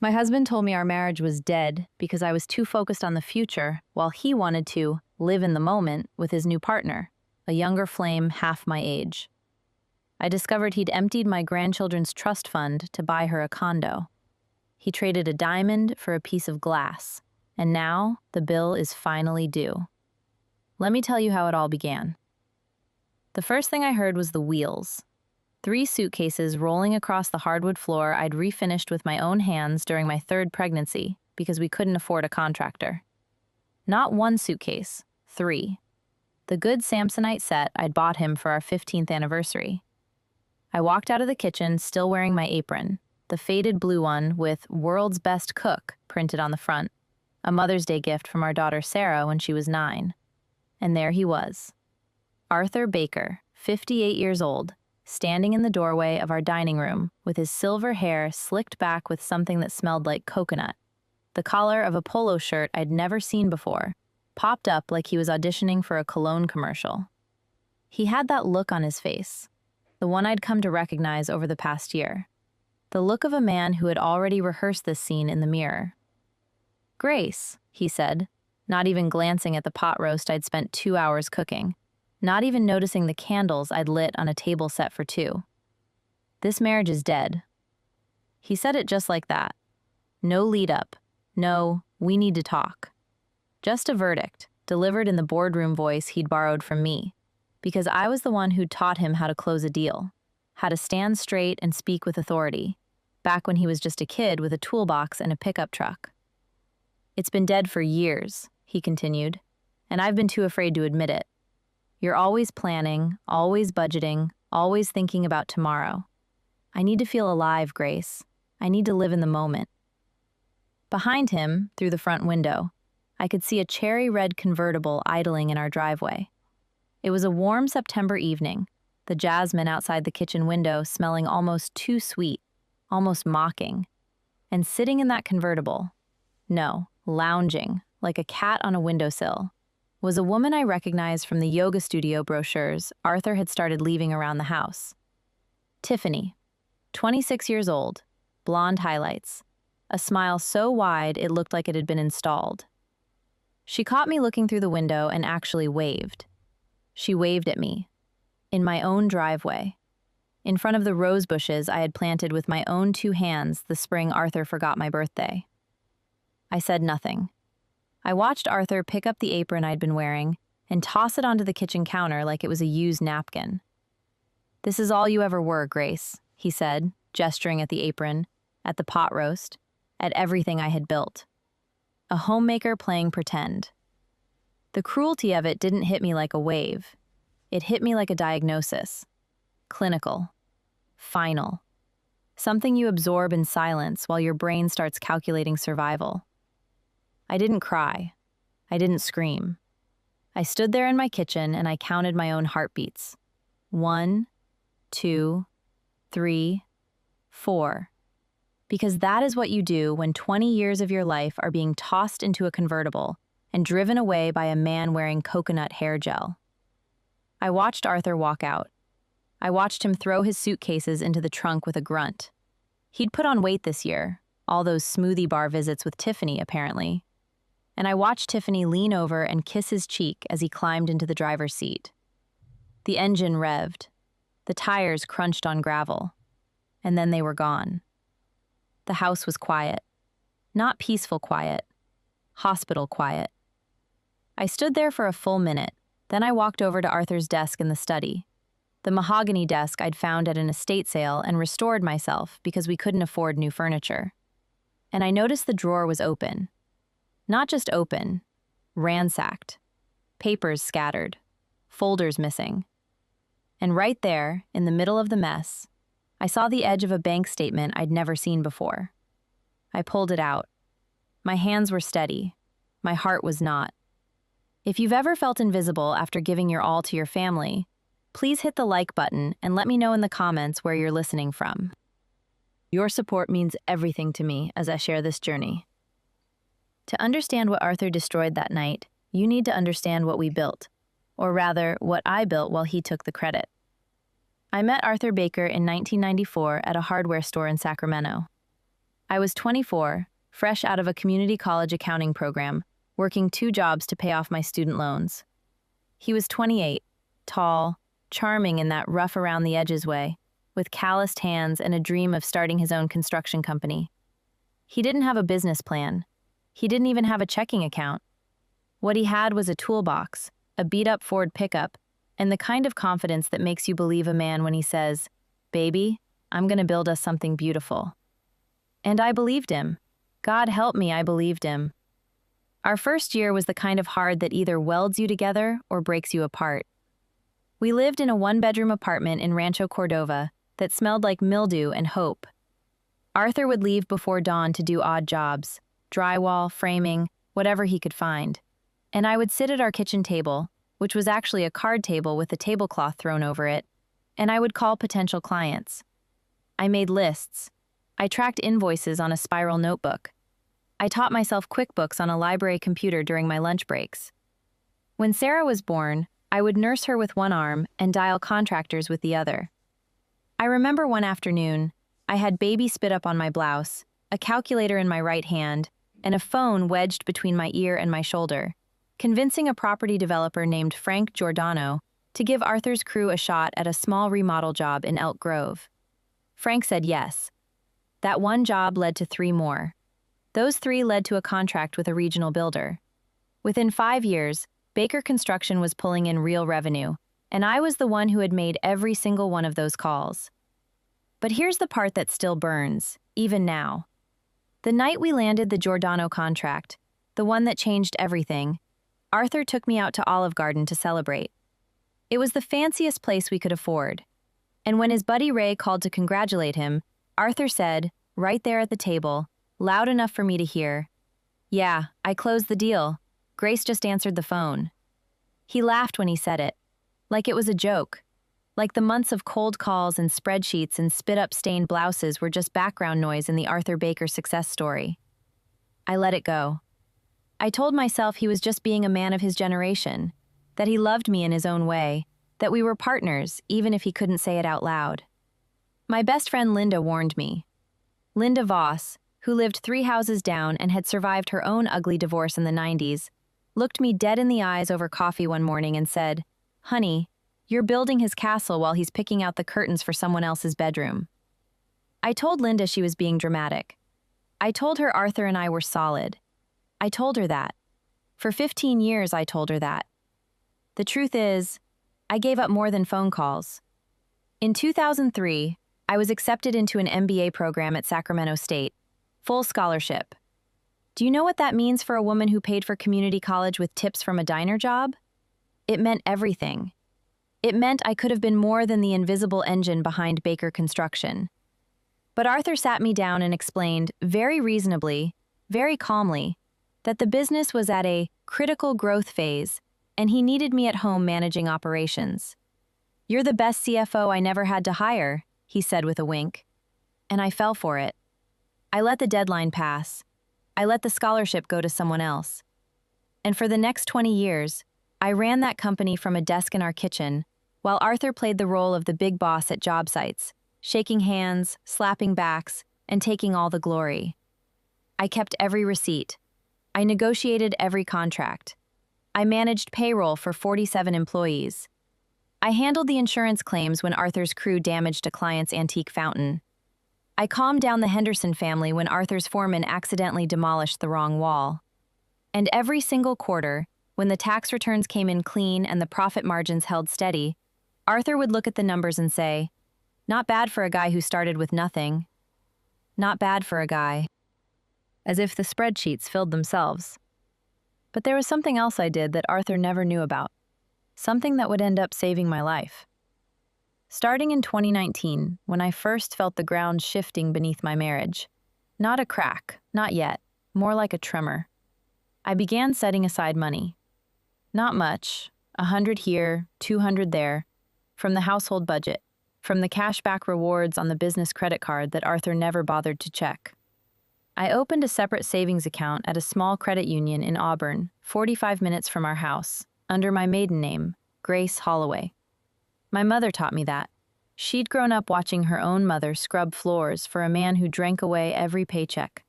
My husband told me our marriage was dead because I was too focused on the future while he wanted to live in the moment with his new partner, a younger flame half my age. I discovered he'd emptied my grandchildren's trust fund to buy her a condo. He traded a diamond for a piece of glass, and now the bill is finally due. Let me tell you how it all began. The first thing I heard was the wheels. 3 suitcases rolling across the hardwood floor I'd refinished with my own hands during my 3rd pregnancy because we couldn't afford a contractor. Not 1 suitcase, 3. The good Samsonite set I'd bought him for our 15th anniversary. I walked out of the kitchen still wearing my apron, the faded blue one with "World's Best Cook" printed on the front, a Mother's Day gift from our daughter Sarah when she was 9. And there he was. Arthur Baker, 58 years old, standing in the doorway of our dining room with his silver hair slicked back with something that smelled like coconut. The collar of a polo shirt I'd never seen before popped up like he was auditioning for a cologne commercial. He had that look on his face, the one I'd come to recognize over the past year. The look of a man who had already rehearsed this scene in the mirror. "Grace," he said, not even glancing at the pot roast I'd spent 2 hours cooking, not even noticing the candles I'd lit on a table set for 2. "This marriage is dead." He said it just like that. No lead up. No, "we need to talk." Just a verdict, delivered in the boardroom voice he'd borrowed from me, because I was the one who'd taught him how to close a deal, how to stand straight and speak with authority, back when he was just a kid with a toolbox and a pickup truck. "It's been dead for years," he continued, "and I've been too afraid to admit it. You're always planning, always budgeting, always thinking about tomorrow. I need to feel alive, Grace. I need to live in the moment." Behind him, through the front window, I could see a cherry-red convertible idling in our driveway. It was a warm September evening, the jasmine outside the kitchen window smelling almost too sweet, almost mocking. And sitting in that convertible, no, lounging, like a cat on a windowsill, was a woman I recognized from the yoga studio brochures Arthur had started leaving around the house. Tiffany, 26 years old, blonde highlights, a smile so wide it looked like it had been installed. She caught me looking through the window and actually waved. She waved at me, in my own driveway, in front of the rose bushes I had planted with my own 2 hands the spring Arthur forgot my birthday. I said nothing. I watched Arthur pick up the apron I'd been wearing and toss it onto the kitchen counter like it was a used napkin. "This is all you ever were, Grace," he said, gesturing at the apron, at the pot roast, at everything I had built. A homemaker playing pretend. The cruelty of it didn't hit me like a wave. It hit me like a diagnosis. Clinical. Final. Something you absorb in silence while your brain starts calculating survival. I didn't cry. I didn't scream. I stood there in my kitchen and I counted my own heartbeats. 1, 2, 3, 4. Because that is what you do when 20 years of your life are being tossed into a convertible and driven away by a man wearing coconut hair gel. I watched Arthur walk out. I watched him throw his suitcases into the trunk with a grunt. He'd put on weight this year, all those smoothie bar visits with Tiffany, apparently. And I watched Tiffany lean over and kiss his cheek as he climbed into the driver's seat. The engine revved. The tires crunched on gravel. And then they were gone. The house was quiet. Not peaceful quiet. Hospital quiet. I stood there for a full minute. Then I walked over to Arthur's desk in the study, the mahogany desk I'd found at an estate sale and restored myself because we couldn't afford new furniture. And I noticed the drawer was open. Not just open, ransacked. Papers scattered. Folders missing. And right there, in the middle of the mess, I saw the edge of a bank statement I'd never seen before. I pulled it out. My hands were steady. My heart was not. If you've ever felt invisible after giving your all to your family, please hit the like button and let me know in the comments where you're listening from. Your support means everything to me as I share this journey. To understand what Arthur destroyed that night, you need to understand what we built, or rather, what I built while he took the credit. I met Arthur Baker in 1994 at a hardware store in Sacramento. I was 24, fresh out of a community college accounting program, working 2 jobs to pay off my student loans. He was 28, tall, charming in that rough around the edges way, with calloused hands and a dream of starting his own construction company. He didn't have a business plan. He didn't even have a checking account. What he had was a toolbox, a beat-up Ford pickup, and the kind of confidence that makes you believe a man when he says, "Baby, I'm gonna build us something beautiful." And I believed him. God help me, I believed him. Our first year was the kind of hard that either welds you together or breaks you apart. We lived in a 1-bedroom apartment in Rancho Cordova that smelled like mildew and hope. Arthur would leave before dawn to do odd jobs, drywall, framing, whatever he could find. And I would sit at our kitchen table, which was actually a card table with a tablecloth thrown over it, and I would call potential clients. I made lists. I tracked invoices on a spiral notebook. I taught myself QuickBooks on a library computer during my lunch breaks. When Sarah was born, I would nurse her with one arm and dial contractors with the other. I remember one afternoon, I had baby spit up on my blouse, a calculator in my right hand, and a phone wedged between my ear and my shoulder, convincing a property developer named Frank Giordano to give Arthur's crew a shot at a small remodel job in Elk Grove. Frank said yes. That one job led to 3 more. Those 3 led to a contract with a regional builder. Within 5 years, Baker Construction was pulling in real revenue, and I was the one who had made every single one of those calls. But here's the part that still burns, even now. The night we landed the Giordano contract, the one that changed everything, Arthur took me out to Olive Garden to celebrate. It was the fanciest place we could afford. And when his buddy Ray called to congratulate him, Arthur said, right there at the table, loud enough for me to hear, "Yeah, I closed the deal. Grace just answered the phone." He laughed when he said it, like it was a joke, like the months of cold calls and spreadsheets and spit-up stained blouses were just background noise in the Arthur Baker success story. I let it go. I told myself he was just being a man of his generation, that he loved me in his own way, that we were partners, even if he couldn't say it out loud. My best friend Linda warned me. Linda Voss, who lived 3 houses down and had survived her own ugly divorce in the 90s, looked me dead in the eyes over coffee one morning and said, "Honey, you're building his castle while he's picking out the curtains for someone else's bedroom." I told Linda she was being dramatic. I told her Arthur and I were solid. I told her that. For 15 years, I told her that. The truth is, I gave up more than phone calls. In 2003, I was accepted into an MBA program at Sacramento State, full scholarship. Do you know what that means for a woman who paid for community college with tips from a diner job? It meant everything. It meant I could have been more than the invisible engine behind Baker Construction. But Arthur sat me down and explained, very reasonably, very calmly, that the business was at a critical growth phase, and he needed me at home managing operations. "You're the best CFO I never had to hire," he said with a wink. And I fell for it. I let the deadline pass. I let the scholarship go to someone else. And for the next 20 years, I ran that company from a desk in our kitchen, while Arthur played the role of the big boss at job sites, shaking hands, slapping backs, and taking all the glory. I kept every receipt. I negotiated every contract. I managed payroll for 47 employees. I handled the insurance claims when Arthur's crew damaged a client's antique fountain. I calmed down the Henderson family when Arthur's foreman accidentally demolished the wrong wall. And every single quarter, when the tax returns came in clean and the profit margins held steady, Arthur would look at the numbers and say, "Not bad for a guy who started with nothing. Not bad for a guy." As if the spreadsheets filled themselves. But there was something else I did that Arthur never knew about. Something that would end up saving my life. Starting in 2019, when I first felt the ground shifting beneath my marriage. Not a crack, not yet, more like a tremor. I began setting aside money. Not much, 100 here, 200 there, from the household budget, from the cashback rewards on the business credit card that Arthur never bothered to check. I opened a separate savings account at a small credit union in Auburn, 45 minutes from our house, under my maiden name, Grace Holloway. My mother taught me that. She'd grown up watching her own mother scrub floors for a man who drank away every paycheck.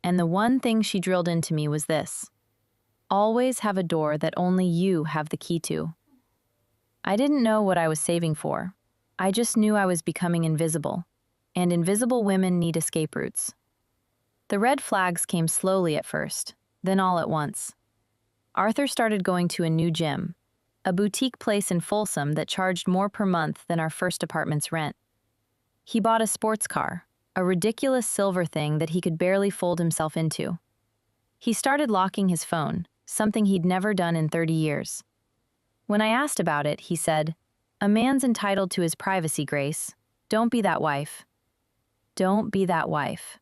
And the one thing she drilled into me was this: always have a door that only you have the key to. I didn't know what I was saving for. I just knew I was becoming invisible, and invisible women need escape routes. The red flags came slowly at first, then all at once. Arthur started going to a new gym, a boutique place in Folsom that charged more per month than our first apartment's rent. He bought a sports car, a ridiculous silver thing that he could barely fold himself into. He started locking his phone, something he'd never done in 30 years. When I asked about it, he said, "A man's entitled to his privacy, Grace. Don't be that wife." Don't be that wife.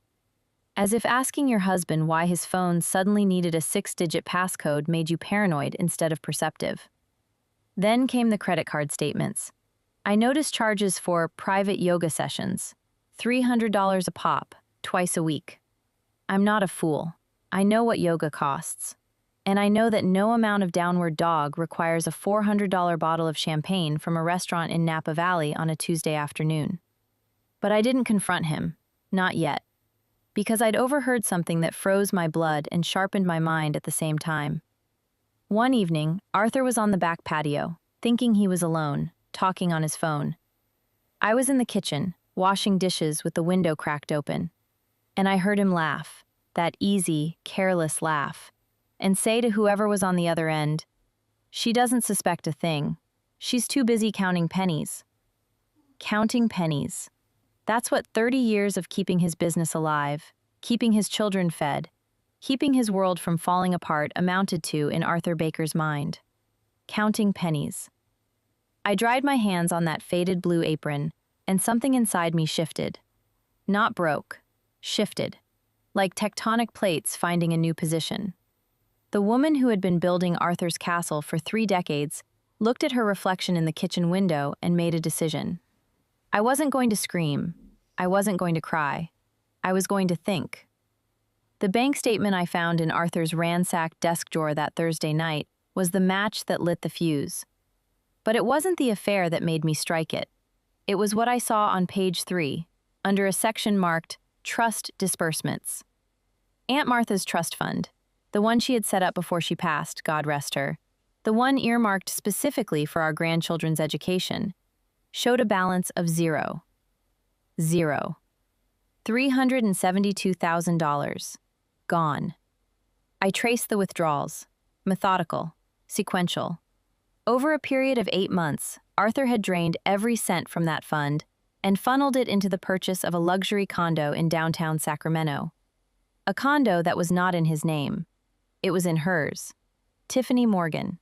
As if asking your husband why his phone suddenly needed a 6-digit passcode made you paranoid instead of perceptive. Then came the credit card statements. I noticed charges for private yoga sessions, $300 a pop, twice a week. I'm not a fool. I know what yoga costs. And I know that no amount of downward dog requires a $400 bottle of champagne from a restaurant in Napa Valley on a Tuesday afternoon. But I didn't confront him, not yet, because I'd overheard something that froze my blood and sharpened my mind at the same time. One evening, Arthur was on the back patio, thinking he was alone, talking on his phone. I was in the kitchen, washing dishes with the window cracked open, and I heard him laugh, that easy, careless laugh, and say to whoever was on the other end, "She doesn't suspect a thing. She's too busy counting pennies." Counting pennies. That's what 30 years of keeping his business alive, keeping his children fed, keeping his world from falling apart amounted to in Arthur Baker's mind. Counting pennies. I dried my hands on that faded blue apron, and something inside me shifted. Not broke, shifted, like tectonic plates finding a new position. The woman who had been building Arthur's castle for 3 decades looked at her reflection in the kitchen window and made a decision. I wasn't going to scream. I wasn't going to cry. I was going to think. The bank statement I found in Arthur's ransacked desk drawer that Thursday night was the match that lit the fuse. But it wasn't the affair that made me strike it. It was what I saw on page 3, under a section marked Trust Disbursements. Aunt Martha's trust fund, the one she had set up before she passed, God rest her, the one earmarked specifically for our grandchildren's education, showed a balance of zero. Zero. $372,000. Gone. I traced the withdrawals. Methodical. Sequential. Over a period of 8 months, Arthur had drained every cent from that fund and funneled it into the purchase of a luxury condo in downtown Sacramento. A condo that was not in his name. It was in hers. Tiffany Morgan.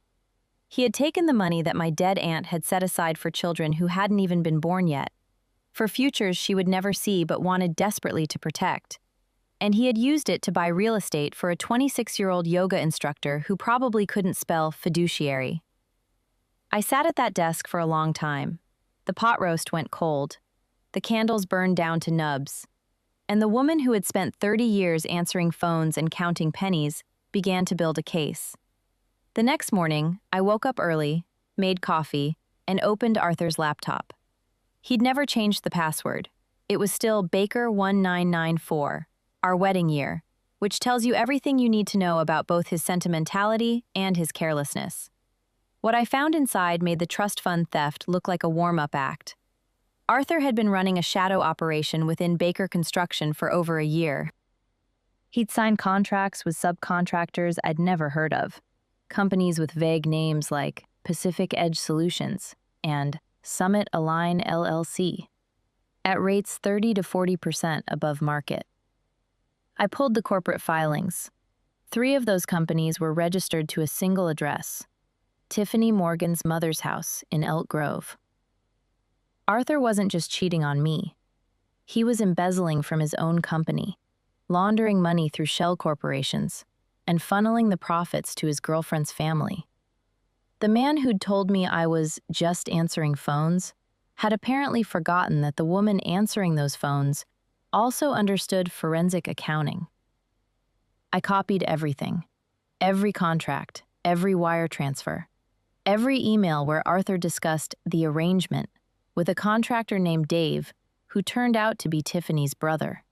He had taken the money that my dead aunt had set aside for children who hadn't even been born yet, for futures she would never see but wanted desperately to protect. And he had used it to buy real estate for a 26-year-old yoga instructor who probably couldn't spell fiduciary. I sat at that desk for a long time. The pot roast went cold. The candles burned down to nubs. And the woman who had spent 30 years answering phones and counting pennies began to build a case. The next morning, I woke up early, made coffee, and opened Arthur's laptop. He'd never changed the password. It was still Baker1994, our wedding year, which tells you everything you need to know about both his sentimentality and his carelessness. What I found inside made the trust fund theft look like a warm-up act. Arthur had been running a shadow operation within Baker Construction for over a year. He'd signed contracts with subcontractors I'd never heard of, companies with vague names like Pacific Edge Solutions and Summit Align LLC, at rates 30 to 40% above market. I pulled the corporate filings. 3 of those companies were registered to a single address, Tiffany Morgan's mother's house in Elk Grove. Arthur wasn't just cheating on me. He was embezzling from his own company, laundering money through shell corporations, and funneling the profits to his girlfriend's family. The man who'd told me I was just answering phones had apparently forgotten that the woman answering those phones also understood forensic accounting. I copied everything, every contract, every wire transfer, every email where Arthur discussed the arrangement, with a contractor named Dave, who turned out to be Tiffany's brother.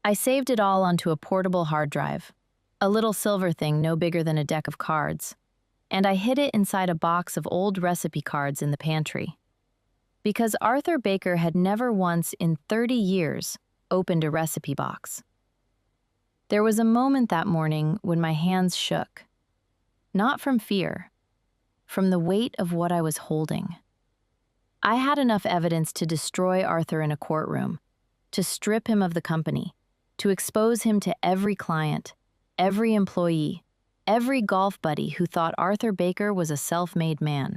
I saved it all onto a portable hard drive, a little silver thing no bigger than a deck of cards, and I hid it inside a box of old recipe cards in the pantry. Because Arthur Baker had never once in 30 years opened a recipe box. There was a moment that morning when my hands shook. Not from fear, from the weight of what I was holding. I had enough evidence to destroy Arthur in a courtroom, to strip him of the company, to expose him to every client, every employee, every golf buddy who thought Arthur Baker was a self-made man.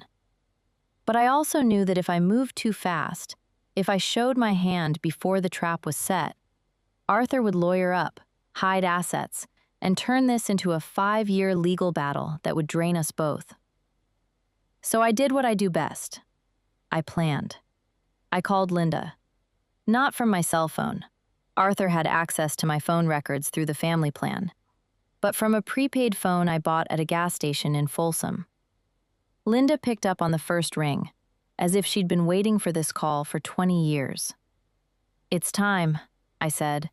But I also knew that if I moved too fast, if I showed my hand before the trap was set, Arthur would lawyer up, hide assets, and turn this into a 5-year legal battle that would drain us both. So I did what I do best. I planned. I called Linda. Not from my cell phone. Arthur had access to my phone records through the family plan, but from a prepaid phone I bought at a gas station in Folsom. Linda picked up on the first ring, as if she'd been waiting for this call for 20 years. "It's time," I said.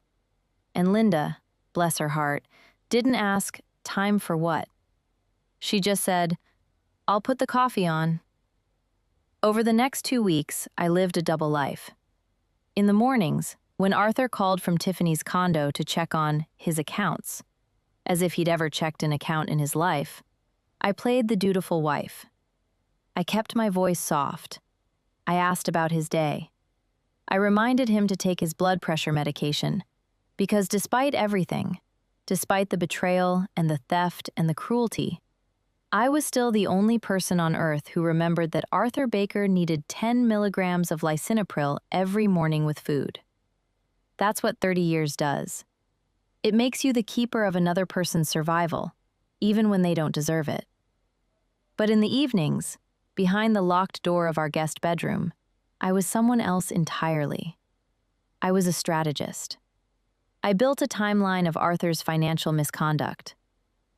And Linda, bless her heart, didn't ask, "Time for what?" She just said, "I'll put the coffee on." Over the next 2 weeks, I lived a double life. In the mornings, when Arthur called from Tiffany's condo to check on his accounts, as if he'd ever checked an account in his life, I played the dutiful wife. I kept my voice soft. I asked about his day. I reminded him to take his blood pressure medication, because despite everything, despite the betrayal and the theft and the cruelty, I was still the only person on earth who remembered that Arthur Baker needed 10 milligrams of lisinopril every morning with food. That's what 30 years does. It makes you the keeper of another person's survival, even when they don't deserve it. But in the evenings, behind the locked door of our guest bedroom, I was someone else entirely. I was a strategist. I built a timeline of Arthur's financial misconduct.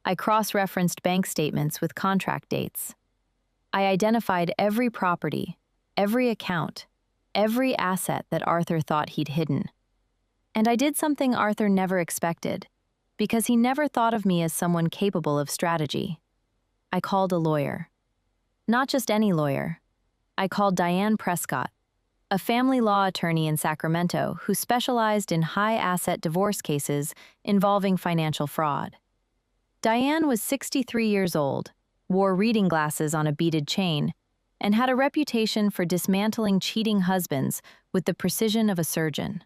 I cross-referenced bank statements with contract dates. I identified every property, every account, every asset that Arthur thought he'd hidden. And I did something Arthur never expected, because he never thought of me as someone capable of strategy. I called a lawyer. Not just any lawyer. I called Diane Prescott, a family law attorney in Sacramento who specialized in high-asset divorce cases involving financial fraud. Diane was 63 years old, wore reading glasses on a beaded chain, and had a reputation for dismantling cheating husbands with the precision of a surgeon.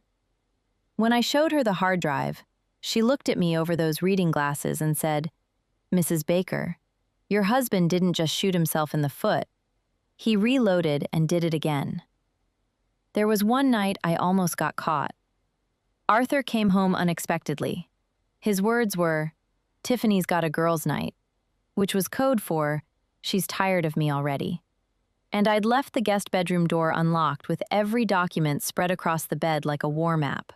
When I showed her the hard drive, she looked at me over those reading glasses and said, "Mrs. Baker, your husband didn't just shoot himself in the foot. He reloaded and did it again." There was one night I almost got caught. Arthur came home unexpectedly. His words were, "Tiffany's got a girls' night," which was code for, "She's tired of me already." And I'd left the guest bedroom door unlocked with every document spread across the bed like a war map.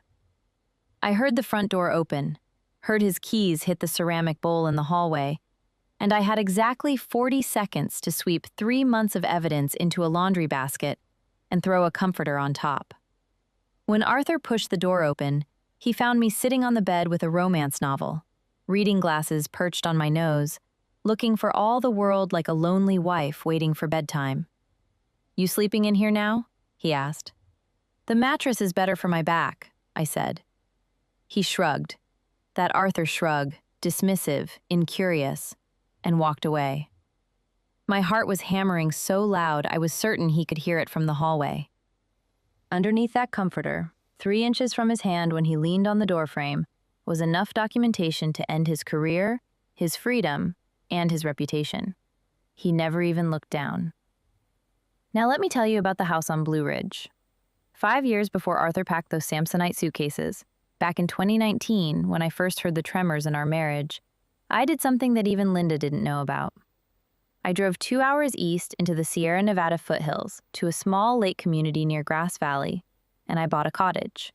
I heard the front door open, heard his keys hit the ceramic bowl in the hallway, and I had exactly 40 seconds to sweep 3 months of evidence into a laundry basket and throw a comforter on top. When Arthur pushed the door open, he found me sitting on the bed with a romance novel, reading glasses perched on my nose, looking for all the world like a lonely wife waiting for bedtime. "You sleeping in here now?" he asked. "The mattress is better for my back," I said. He shrugged, that Arthur shrug, dismissive, incurious, and walked away. My heart was hammering so loud I was certain he could hear it from the hallway. Underneath that comforter, 3 inches from his hand when he leaned on the doorframe, was enough documentation to end his career, his freedom, and his reputation. He never even looked down. Now let me tell you about the house on Blue Ridge. 5 years before Arthur packed those Samsonite suitcases, back in 2019, when I first heard the tremors in our marriage, I did something that even Linda didn't know about. I drove 2 hours east into the Sierra Nevada foothills to a small lake community near Grass Valley, and I bought a cottage.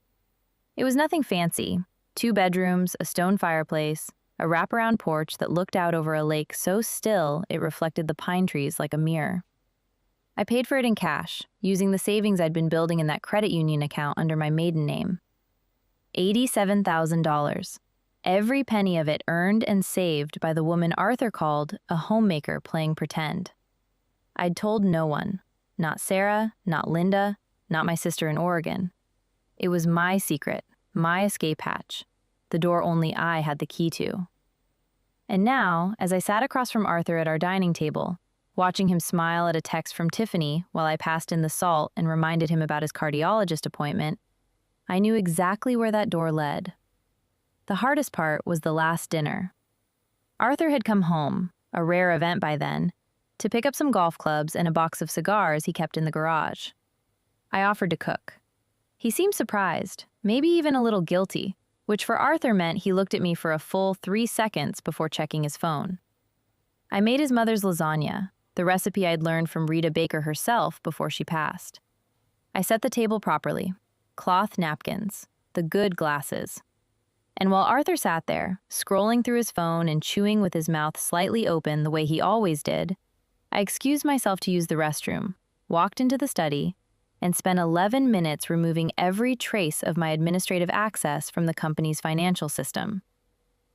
It was nothing fancy. 2 bedrooms, a stone fireplace, a wraparound porch that looked out over a lake so still it reflected the pine trees like a mirror. I paid for it in cash, using the savings I'd been building in that credit union account under my maiden name. $87,000. Every penny of it earned and saved by the woman Arthur called a homemaker playing pretend. I'd told no one. Not Sarah, not Linda, not my sister in Oregon. It was my secret, my escape hatch, the door only I had the key to. And now, as I sat across from Arthur at our dining table, watching him smile at a text from Tiffany while I passed in the salt and reminded him about his cardiologist appointment, I knew exactly where that door led. The hardest part was the last dinner. Arthur had come home, a rare event by then, to pick up some golf clubs and a box of cigars he kept in the garage. I offered to cook. He seemed surprised, maybe even a little guilty, which for Arthur meant he looked at me for a full 3 seconds before checking his phone. I made his mother's lasagna, the recipe I'd learned from Rita Baker herself before she passed. I set the table properly, cloth napkins, the good glasses. And while Arthur sat there, scrolling through his phone and chewing with his mouth slightly open the way he always did, I excused myself to use the restroom, walked into the study, and spent 11 minutes removing every trace of my administrative access from the company's financial system.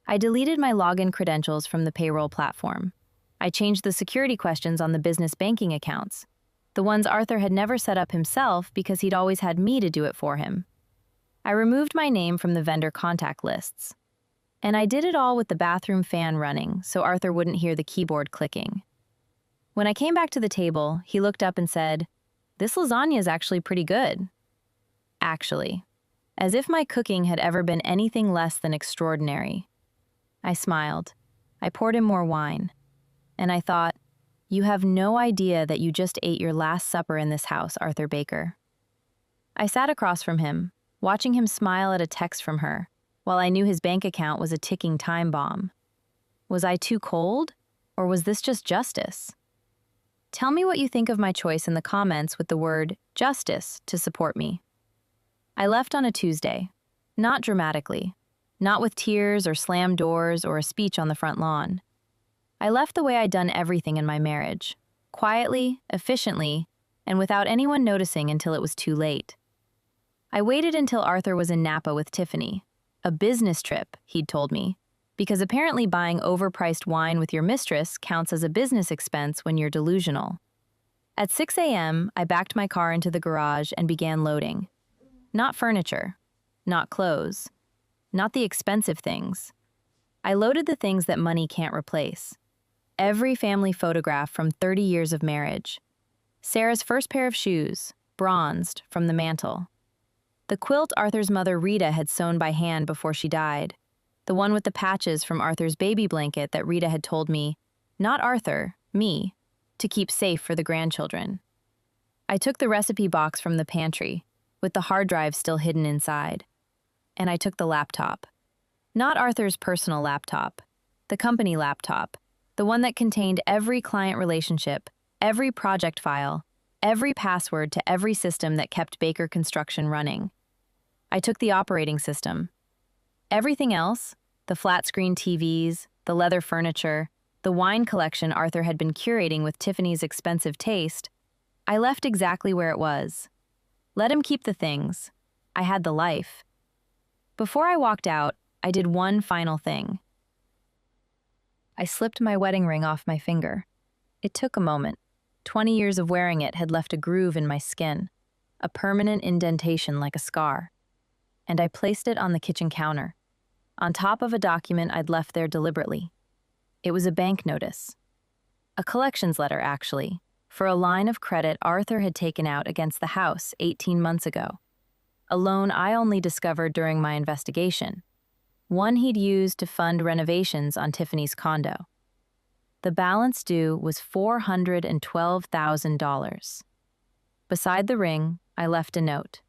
I deleted my login credentials from the payroll platform. I changed the security questions on the business banking accounts, the ones Arthur had never set up himself because he'd always had me to do it for him. I removed my name from the vendor contact lists. And I did it all with the bathroom fan running so Arthur wouldn't hear the keyboard clicking. When I came back to the table, he looked up and said, "This lasagna is actually pretty good." Actually, as if my cooking had ever been anything less than extraordinary. I smiled. I poured him more wine. And I thought, "You have no idea that you just ate your last supper in this house, Arthur Baker." I sat across from him, watching him smile at a text from her, while I knew his bank account was a ticking time bomb. Was I too cold, or was this just justice? Tell me what you think of my choice in the comments with the word justice to support me. I left on a Tuesday, not dramatically, not with tears or slammed doors or a speech on the front lawn. I left the way I'd done everything in my marriage, quietly, efficiently, and without anyone noticing until it was too late. I waited until Arthur was in Napa with Tiffany, a business trip, he'd told me, because apparently buying overpriced wine with your mistress counts as a business expense when you're delusional. At 6 a.m., I backed my car into the garage and began loading. Not furniture, not clothes, not the expensive things. I loaded the things that money can't replace. Every family photograph from 30 years of marriage. Sarah's first pair of shoes, bronzed, from the mantle. The quilt Arthur's mother Rita had sewn by hand before she died. The one with the patches from Arthur's baby blanket that Rita had told me, not Arthur, me, to keep safe for the grandchildren. I took the recipe box from the pantry, with the hard drive still hidden inside. And I took the laptop. Not Arthur's personal laptop, the company laptop, the one that contained every client relationship, every project file, every password to every system that kept Baker Construction running. I took the operating system. Everything else, the flat-screen TVs, the leather furniture, the wine collection Arthur had been curating with Tiffany's expensive taste, I left exactly where it was. Let him keep the things. I had the life. Before I walked out, I did one final thing. I slipped my wedding ring off my finger. It took a moment. 20 years of wearing it had left a groove in my skin, a permanent indentation like a scar. And I placed it on the kitchen counter, on top of a document I'd left there deliberately. It was a bank notice. A collections letter, actually, for a line of credit Arthur had taken out against the house 18 months ago. A loan I only discovered during my investigation. One he'd used to fund renovations on Tiffany's condo. The balance due was $412,000. Beside the ring, I left a note.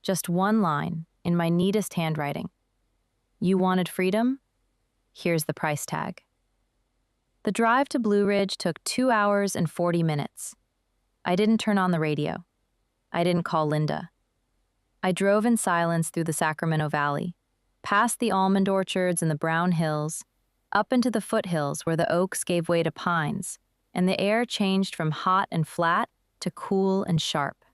Just one line, in my neatest handwriting. You wanted freedom? Here's the price tag. The drive to Blue Ridge took 2 hours and 40 minutes. I didn't turn on the radio. I didn't call Linda. I drove in silence through the Sacramento Valley, past the almond orchards and the brown hills, up into the foothills where the oaks gave way to pines, and the air changed from hot and flat to to cool and sharp.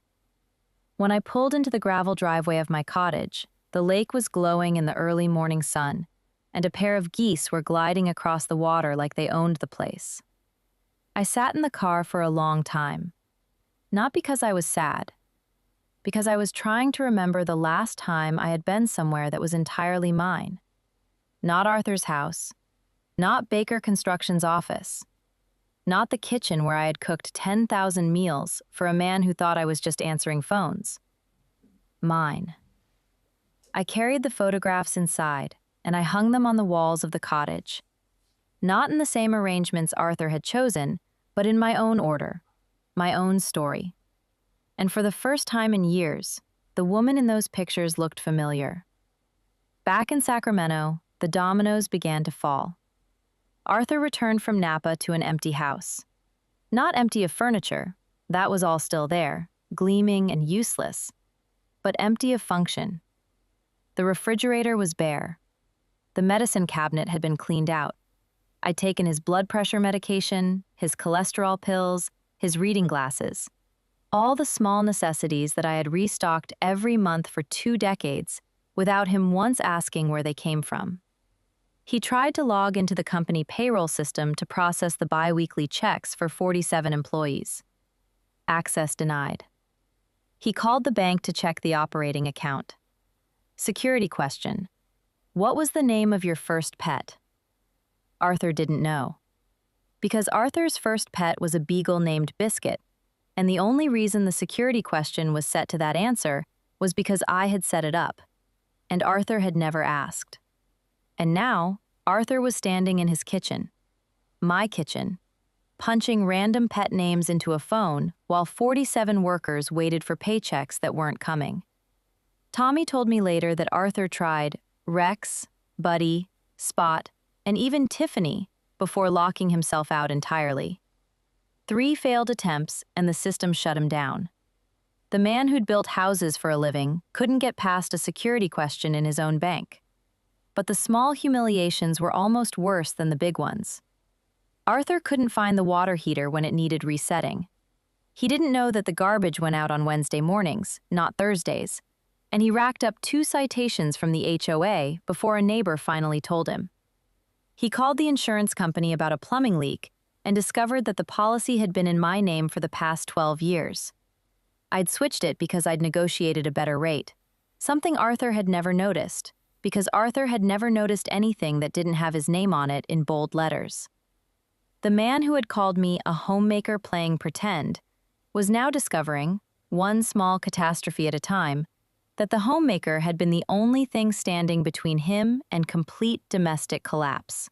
When I pulled into the gravel driveway of my cottage, the lake was glowing in the early morning sun, and a pair of geese were gliding across the water like they owned the place. I sat in the car for a long time, not because I was sad, because I was trying to remember the last time I had been somewhere that was entirely mine. Not Arthur's house, not Baker Construction's office, not the kitchen where I had cooked 10,000 meals for a man who thought I was just answering phones. Mine. I carried the photographs inside, and I hung them on the walls of the cottage. Not in the same arrangements Arthur had chosen, but in my own order, my own story. And for the first time in years, the woman in those pictures looked familiar. Back in Sacramento, the dominoes began to fall. Arthur returned from Napa to an empty house. Not empty of furniture, that was all still there, gleaming and useless, but empty of function. The refrigerator was bare. The medicine cabinet had been cleaned out. I'd taken his blood pressure medication, his cholesterol pills, his reading glasses. All the small necessities that I had restocked every month for 2 decades without him once asking where they came from. He tried to log into the company payroll system to process the bi-weekly checks for 47 employees. Access denied. He called the bank to check the operating account. Security question. What was the name of your first pet? Arthur didn't know. Because Arthur's first pet was a beagle named Biscuit, and the only reason the security question was set to that answer was because I had set it up, and Arthur had never asked. And now, Arthur was standing in his kitchen, my kitchen, punching random pet names into a phone while 47 workers waited for paychecks that weren't coming. Tommy told me later that Arthur tried Rex, Buddy, Spot, and even Tiffany before locking himself out entirely. 3 failed attempts, and the system shut him down. The man who'd built houses for a living couldn't get past a security question in his own bank. But the small humiliations were almost worse than the big ones. Arthur couldn't find the water heater when it needed resetting. He didn't know that the garbage went out on Wednesday mornings, not Thursdays, and he racked up 2 citations from the HOA before a neighbor finally told him. He called the insurance company about a plumbing leak and discovered that the policy had been in my name for the past 12 years. I'd switched it because I'd negotiated a better rate, something Arthur had never noticed, because Arthur had never noticed anything that didn't have his name on it in bold letters. The man who had called me a homemaker playing pretend was now discovering, one small catastrophe at a time, that the homemaker had been the only thing standing between him and complete domestic collapse.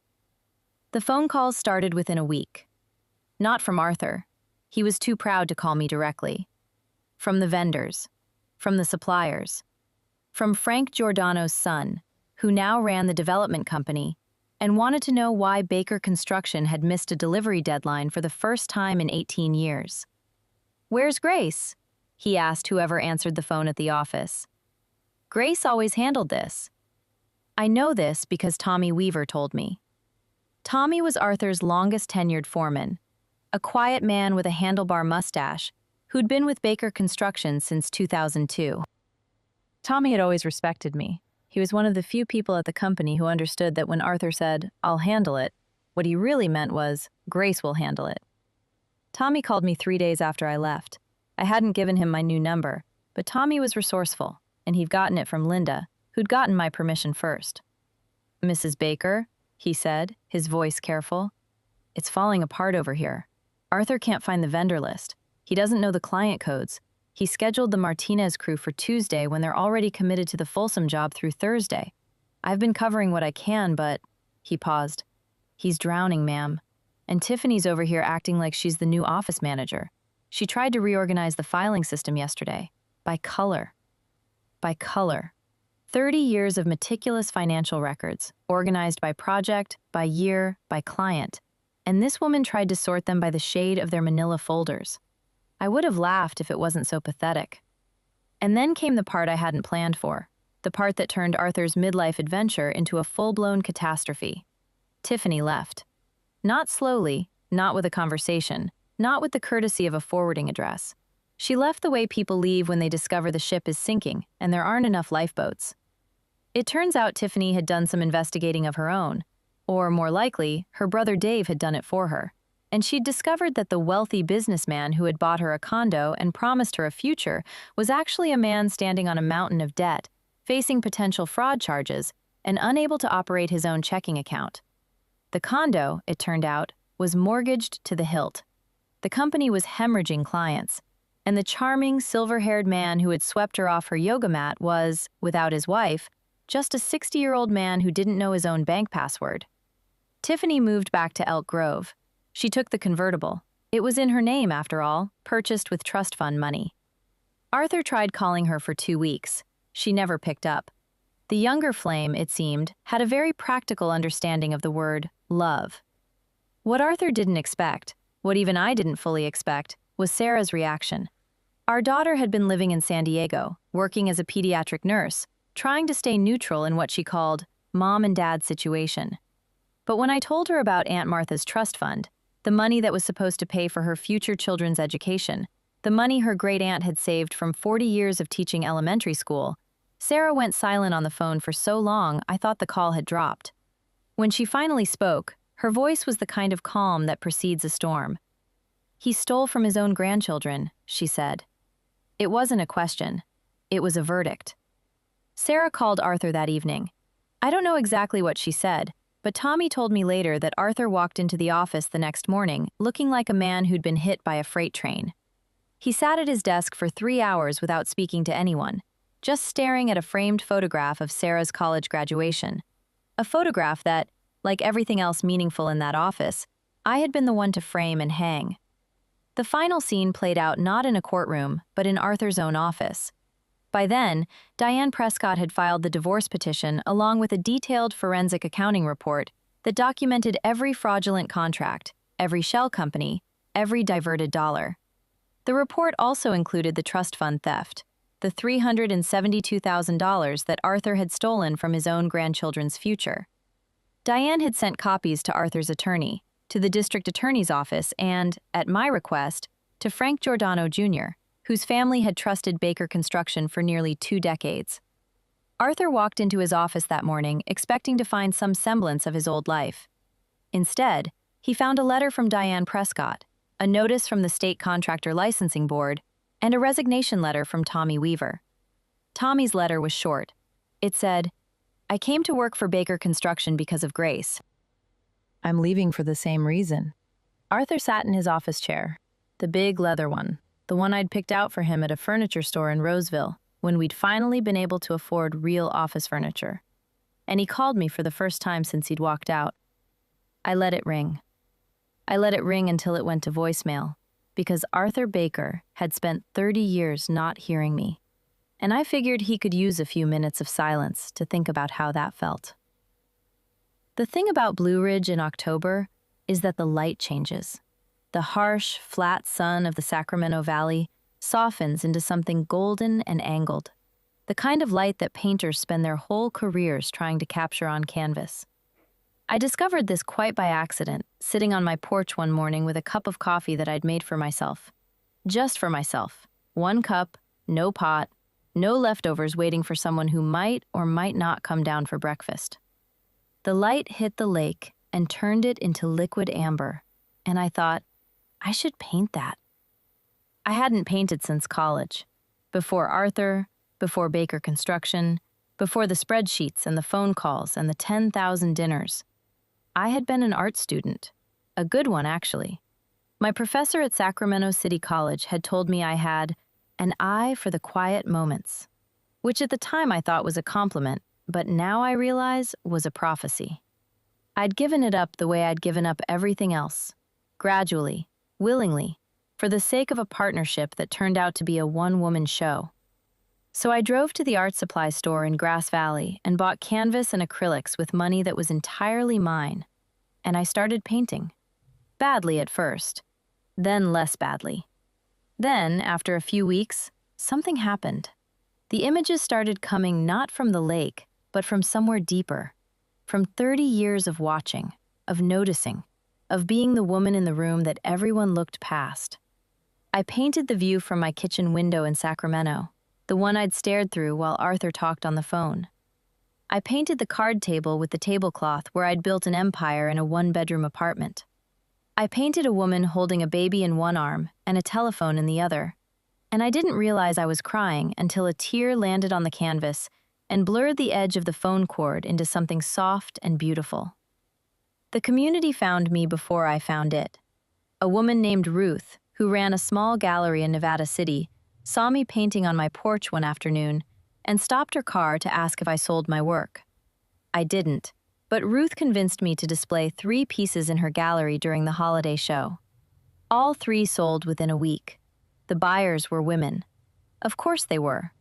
The phone calls started within a week. Not from Arthur. He was too proud to call me directly. From the vendors. From the suppliers. From Frank Giordano's son, who now ran the development company, and wanted to know why Baker Construction had missed a delivery deadline for the first time in 18 years. "Where's Grace?" he asked whoever answered the phone at the office. Grace always handled this. I know this because Tommy Weaver told me. Tommy was Arthur's longest-tenured foreman, a quiet man with a handlebar mustache who'd been with Baker Construction since 2002. Tommy had always respected me. He was one of the few people at the company who understood that when Arthur said, "I'll handle it," what he really meant was, "Grace will handle it." Tommy called me 3 days after I left. I hadn't given him my new number, but Tommy was resourceful, and he'd gotten it from Linda, who'd gotten my permission first. "Mrs. Baker," he said, his voice careful, "it's falling apart over here. Arthur can't find the vendor list. He doesn't know the client codes. He scheduled the Martinez crew for Tuesday when they're already committed to the Folsom job through Thursday. I've been covering what I can, but..." He paused. "He's drowning, ma'am. And Tiffany's over here acting like she's the new office manager. She tried to reorganize the filing system yesterday. By color. By color. 30 years of meticulous financial records, organized by project, by year, by client. And this woman tried to sort them by the shade of their manila folders. I would have laughed if it wasn't so pathetic. And then came the part I hadn't planned for, the part that turned Arthur's midlife adventure into a full-blown catastrophe. Tiffany left. Not slowly, not with a conversation, not with the courtesy of a forwarding address. She left the way people leave when they discover the ship is sinking and there aren't enough lifeboats. It turns out Tiffany had done some investigating of her own, or more likely, her brother Dave had done it for her, and she'd discovered that the wealthy businessman who had bought her a condo and promised her a future was actually a man standing on a mountain of debt, facing potential fraud charges, and unable to operate his own checking account. The condo, it turned out, was mortgaged to the hilt. The company was hemorrhaging clients, and the charming, silver-haired man who had swept her off her yoga mat was, without his wife, just a 60-year-old man who didn't know his own bank password. Tiffany moved back to Elk Grove. She took the convertible. It was in her name, after all, purchased with trust fund money. Arthur tried calling her for 2 weeks. She never picked up. The younger flame, it seemed, had a very practical understanding of the word love. What Arthur didn't expect, what even I didn't fully expect, was Sarah's reaction. Our daughter had been living in San Diego, working as a pediatric nurse, trying to stay neutral in what she called mom and dad situation. But when I told her about Aunt Martha's trust fund, the money that was supposed to pay for her future children's education, the money her great-aunt had saved from 40 years of teaching elementary school, Sarah went silent on the phone for so long I thought the call had dropped. When she finally spoke, her voice was the kind of calm that precedes a storm. "He stole from his own grandchildren," she said. It wasn't a question. It was a verdict. Sarah called Arthur that evening. I don't know exactly what she said, but Tommy told me later that Arthur walked into the office the next morning looking like a man who'd been hit by a freight train. He sat at his desk for 3 hours without speaking to anyone, just staring at a framed photograph of Sarah's college graduation. A photograph that, like everything else meaningful in that office, I had been the one to frame and hang. The final scene played out not in a courtroom, but in Arthur's own office. By then, Diane Prescott had filed the divorce petition along with a detailed forensic accounting report that documented every fraudulent contract, every shell company, every diverted dollar. The report also included the trust fund theft, the $372,000 that Arthur had stolen from his own grandchildren's future. Diane had sent copies to Arthur's attorney, to the district attorney's office, and, at my request, to Frank Giordano Jr., whose family had trusted Baker Construction for nearly 2 decades. Arthur walked into his office that morning expecting to find some semblance of his old life. Instead, he found a letter from Diane Prescott, a notice from the State Contractor Licensing Board, and a resignation letter from Tommy Weaver. Tommy's letter was short. It said, "I came to work for Baker Construction because of Grace. I'm leaving for the same reason." Arthur sat in his office chair, the big leather one, the one I'd picked out for him at a furniture store in Roseville when we'd finally been able to afford real office furniture. And he called me for the first time since he'd walked out. I let it ring. I let it ring until it went to voicemail, because Arthur Baker had spent 30 years not hearing me, and I figured he could use a few minutes of silence to think about how that felt. The thing about Blue Ridge in October is that the light changes. The harsh, flat sun of the Sacramento Valley softens into something golden and angled, the kind of light that painters spend their whole careers trying to capture on canvas. I discovered this quite by accident, sitting on my porch one morning with a cup of coffee that I'd made for myself. Just for myself. 1 cup, no pot, no leftovers waiting for someone who might or might not come down for breakfast. The light hit the lake and turned it into liquid amber, and I thought, I should paint that. I hadn't painted since college. Before Arthur, before Baker Construction, before the spreadsheets and the phone calls and the 10,000 dinners. I had been an art student. A good one, actually. My professor at Sacramento City College had told me I had an eye for the quiet moments, which at the time I thought was a compliment, but now I realize was a prophecy. I'd given it up the way I'd given up everything else, gradually, willingly, for the sake of a partnership that turned out to be a one-woman show. So I drove to the art supply store in Grass Valley and bought canvas and acrylics with money that was entirely mine, and I started painting. Badly at first, then less badly. Then, after a few weeks, something happened. The images started coming not from the lake, but from somewhere deeper, from 30 years of watching, of noticing, of being the woman in the room that everyone looked past. I painted the view from my kitchen window in Sacramento, the one I'd stared through while Arthur talked on the phone. I painted the card table with the tablecloth where I'd built an empire in a one-bedroom apartment. I painted a woman holding a baby in one arm and a telephone in the other, and I didn't realize I was crying until a tear landed on the canvas and blurred the edge of the phone cord into something soft and beautiful. The community found me before I found it. A woman named Ruth, who ran a small gallery in Nevada City, saw me painting on my porch one afternoon and stopped her car to ask if I sold my work. I didn't, but Ruth convinced me to display 3 pieces in her gallery during the holiday show. All 3 sold within a week. The buyers were women. Of course they were.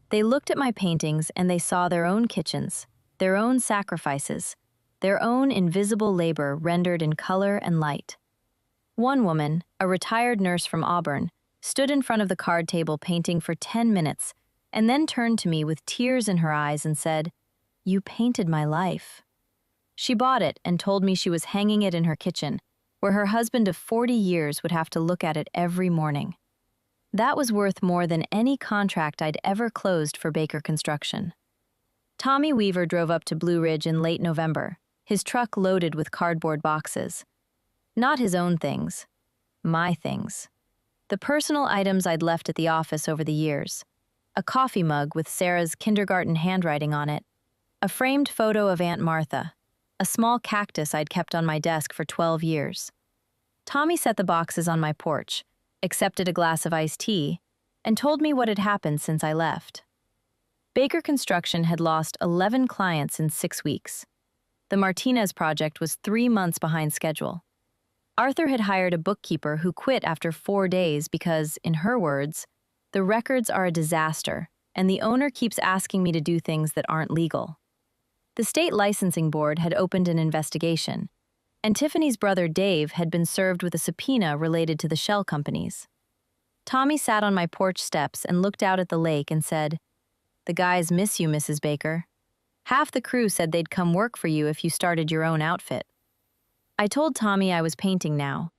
They looked at my paintings and they saw their own kitchens, their own sacrifices, their own invisible labor rendered in color and light. One woman, a retired nurse from Auburn, stood in front of the card table painting for 10 minutes and then turned to me with tears in her eyes and said, "You painted my life." She bought it and told me she was hanging it in her kitchen, where her husband of 40 years would have to look at it every morning. That was worth more than any contract I'd ever closed for Baker Construction. Tommy Weaver drove up to Blue Ridge in late November, his truck loaded with cardboard boxes. Not his own things, my things. The personal items I'd left at the office over the years. A coffee mug with Sarah's kindergarten handwriting on it, a framed photo of Aunt Martha, a small cactus I'd kept on my desk for 12 years. Tommy set the boxes on my porch, accepted a glass of iced tea, and told me what had happened since I left. Baker Construction had lost 11 clients in 6 weeks. The Martinez project was 3 months behind schedule. Arthur had hired a bookkeeper who quit after 4 days because, in her words, "The records are a disaster, and the owner keeps asking me to do things that aren't legal." The state licensing board had opened an investigation, and Tiffany's brother Dave had been served with a subpoena related to the shell companies. Tommy sat on my porch steps and looked out at the lake and said, "The guys miss you, Mrs. Baker. Half the crew said they'd come work for you if you started your own outfit." I told Tommy I was painting now.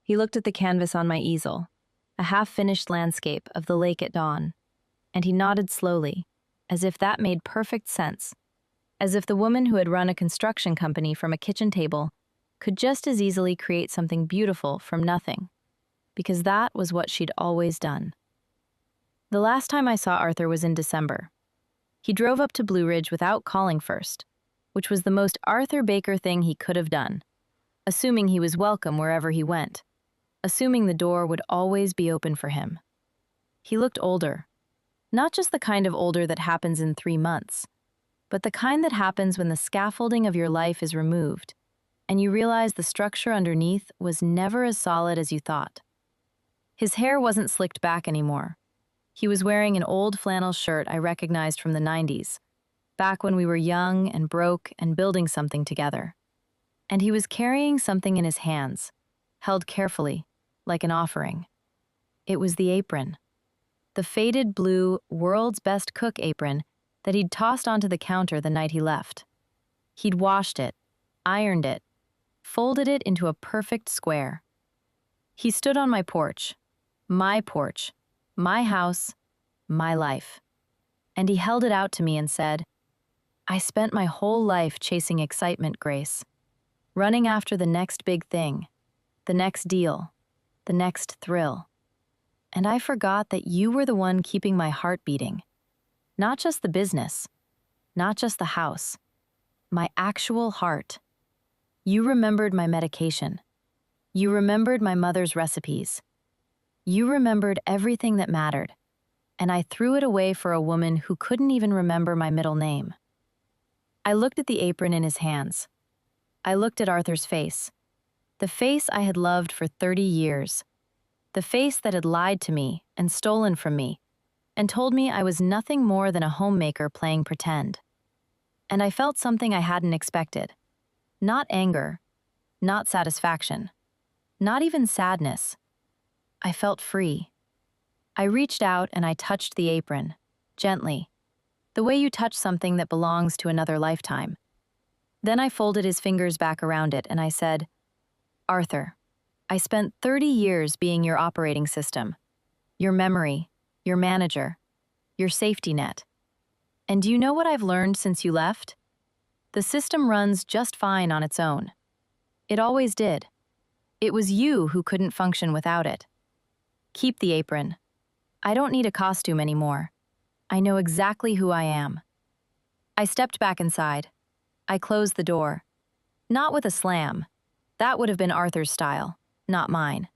He looked at the canvas on my easel, a half-finished landscape of the lake at dawn, and he nodded slowly, as if that made perfect sense, as if the woman who had run a construction company from a kitchen table could just as easily create something beautiful from nothing, because that was what she'd always done. The last time I saw Arthur was in December. He drove up to Blue Ridge without calling first, which was the most Arthur Baker thing he could have done, assuming he was welcome wherever he went, assuming the door would always be open for him. He looked older, not just the kind of older that happens in 3 months, but the kind that happens when the scaffolding of your life is removed, and you realize the structure underneath was never as solid as you thought. His hair wasn't slicked back anymore. He was wearing an old flannel shirt I recognized from the 90s, back when we were young and broke and building something together. And he was carrying something in his hands, held carefully, like an offering. It was the apron. The faded blue World's Best Cook apron that he'd tossed onto the counter the night he left. He'd washed it, ironed it, folded it into a perfect square. He stood on my porch, my house, my life. And he held it out to me and said, "I spent my whole life chasing excitement, Grace, running after the next big thing, the next deal, the next thrill. And I forgot that you were the one keeping my heart beating. Not just the business, not just the house, my actual heart. You remembered my medication. You remembered my mother's recipes. You remembered everything that mattered, and I threw it away for a woman who couldn't even remember my middle name." I looked at the apron in his hands. I looked at Arthur's face, the face I had loved for 30 years, the face that had lied to me and stolen from me, and told me I was nothing more than a homemaker playing pretend. And I felt something I hadn't expected. Not anger, not satisfaction, not even sadness. I felt free. I reached out and I touched the apron, gently, the way you touch something that belongs to another lifetime. Then I folded his fingers back around it and I said, "Arthur, I spent 30 years being your operating system, your memory, your manager, your safety net. And do you know what I've learned since you left? The system runs just fine on its own. It always did. It was you who couldn't function without it. Keep the apron. I don't need a costume anymore. I know exactly who I am. I stepped back inside. I closed the door. Not with a slam. That would have been Arthur's style, not mine.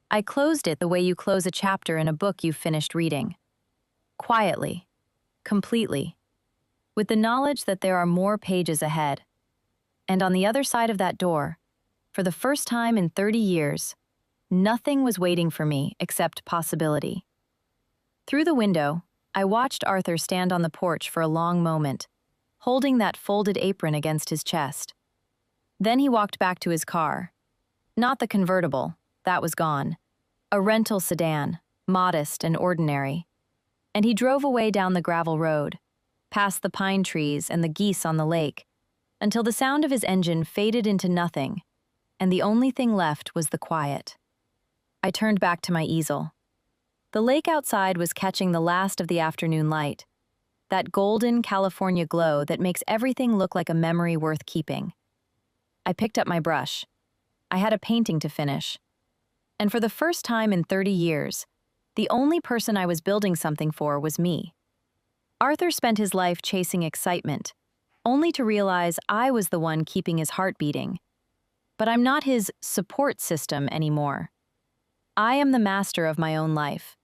I closed it the way you close a chapter in a book you've finished reading. Quietly. Completely. With the knowledge that there are more pages ahead. And on the other side of that door, for the first time in 30 years, nothing was waiting for me except possibility. Through the window, I watched Arthur stand on the porch for a long moment, holding that folded apron against his chest. Then he walked back to his car. Not the convertible, that was gone. A rental sedan, modest and ordinary. And he drove away down the gravel road, past the pine trees and the geese on the lake, until the sound of his engine faded into nothing, and the only thing left was the quiet. I turned back to my easel. The lake outside was catching the last of the afternoon light, that golden California glow that makes everything look like a memory worth keeping. I picked up my brush. I had a painting to finish. And for the first time in 30 years, the only person I was building something for was me. Arthur spent his life chasing excitement, only to realize I was the one keeping his heart beating. But I'm not his support system anymore. I am the master of my own life.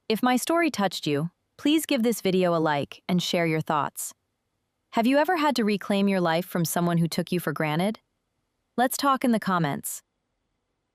If my story touched you, please give this video a like and share your thoughts. Have you ever had to reclaim your life from someone who took you for granted? Let's talk in the comments.